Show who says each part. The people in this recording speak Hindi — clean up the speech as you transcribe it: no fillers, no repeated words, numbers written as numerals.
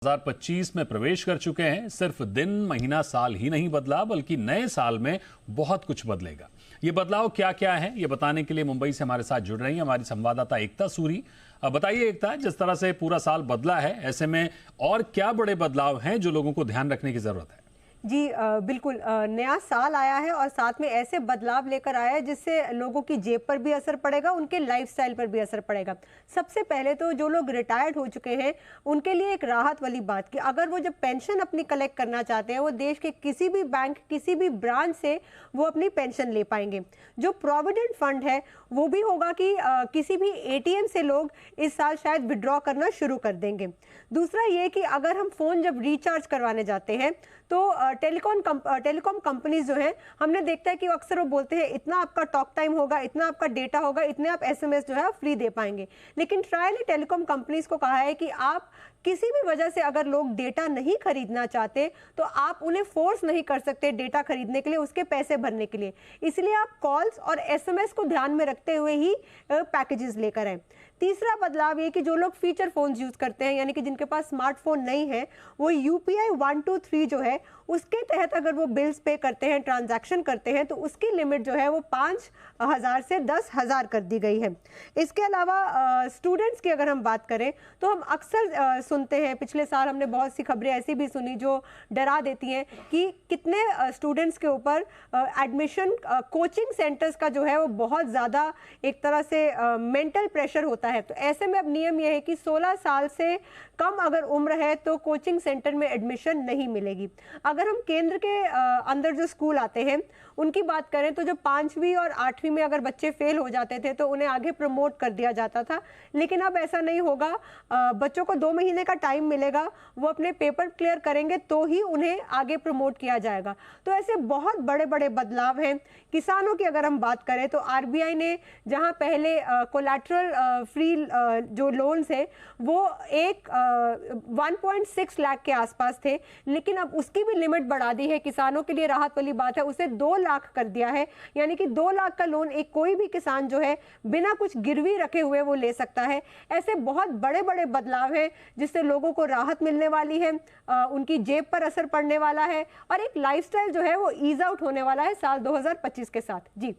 Speaker 1: 2025 में प्रवेश कर चुके हैं। सिर्फ दिन, महीना, साल ही नहीं बदला, बल्कि नए साल में बहुत कुछ बदलेगा। ये बदलाव क्या क्या है, ये बताने के लिए मुंबई से हमारे साथ जुड़ रही हैं हमारी संवाददाता एकता सूरी। बताइए एकता, जिस तरह से पूरा साल बदला है, ऐसे में और क्या बड़े बदलाव हैं जो लोगों को ध्यान रखने की जरूरत है?
Speaker 2: जी बिल्कुल, नया साल आया है और साथ में ऐसे बदलाव लेकर आया है जिससे लोगों की जेब पर भी असर पड़ेगा, उनके लाइफस्टाइल पर भी असर पड़ेगा। सबसे पहले तो जो लोग रिटायर्ड हो चुके हैं उनके लिए एक राहत वाली बात कि अगर वो जब पेंशन अपनी कलेक्ट करना चाहते हैं, वो देश के किसी भी बैंक, किसी भी ब्रांच से वो अपनी पेंशन ले पाएंगे। जो प्रोविडेंट फंड है वो भी होगा कि किसी भी एटीएम से लोग इस साल शायद विड्रॉ करना शुरू कर देंगे। दूसरा ये कि अगर हम फ़ोन जब रिचार्ज करवाने जाते हैं तो टेलीकॉम कंपनीज जो हैं, हमने देखता है कि अक्सर वो बोलते हैं इतना आपका टॉक टाइम होगा, इतना आपका डेटा होगा, इतने आप एसएमएस जो है फ्री दे पाएंगे। लेकिन ट्राई ने टेलीकॉम कंपनीज को कहा है कि आप किसी भी वजह से अगर लोग डेटा नहीं खरीदना चाहते तो आप उन्हें फोर्स नहीं कर सकते डेटा खरीदने के लिए, उसके पैसे भरने के लिए। इसलिए आप कॉल्स और एसएमएस को ध्यान में रखते हुए ही पैकेजेस लेकर आए। तीसरा बदलाव ये कि जो लोग फीचर फोन्स यूज करते हैं, यानी कि जिनके पास स्मार्टफोन नहीं है, वो यूपीआई 123 जो है उसके तहत अगर वो बिल्स पे करते हैं, ट्रांजैक्शन करते हैं, तो उसकी लिमिट जो है वो 5,000 से 10,000 कर दी गई है। इसके अलावा स्टूडेंट्स की अगर हम बात करें तो हम अक्सर सुनते हैं, पिछले साल हमने बहुत सी खबरें ऐसी भी सुनी जो डरा देती हैं कि कितने स्टूडेंट्स के ऊपर एडमिशन कोचिंग सेंटर्स का जो है वो बहुत ज़्यादा एक तरह से मेंटल प्रेशर होता है। तो ऐसे में अब नियम यह है कि 16 साल से कम अगर उम्र है तो कोचिंग सेंटर में एडमिशन नहीं मिलेगी। अगर हम केंद्र के अंदर जो स्कूल आते हैं उनकी बात करें तो जो 5वीं और 8वीं में अगर बच्चे फेल हो जाते थे तो उन्हें आगे प्रमोट कर दिया जाता था, लेकिन अब ऐसा नहीं होगा। बच्चों को 2 महीने का टाइम मिलेगा, वो अपने पेपर क्लियर करेंगे तो ही उन्हें आगे प्रमोट किया जाएगा। तो ऐसे बहुत बड़े बड़े बदलाव हैं। किसानों की अगर हम बात करें तो आरबीआई ने जहां पहले कोलैटरल फ्री जो लोन्स है वो 1.6 लाख के आसपास थे, लेकिन अब उसकी भी लिमिट बढ़ा दी है। किसानों के लिए राहत वाली बात है, उसे 2 लाख कर दिया है, यानी कि 2 लाख का लोन एक कोई भी किसान जो है बिना कुछ गिरवी रखे हुए वो ले सकता है। ऐसे बहुत बड़े बड़े बदलाव हैं जिससे लोगों को राहत मिलने वाली है, उनकी जेब पर असर पड़ने वाला है और एक लाइफस्टाइल जो है वो ईज आउट होने वाला है साल 2025 के साथ। जी।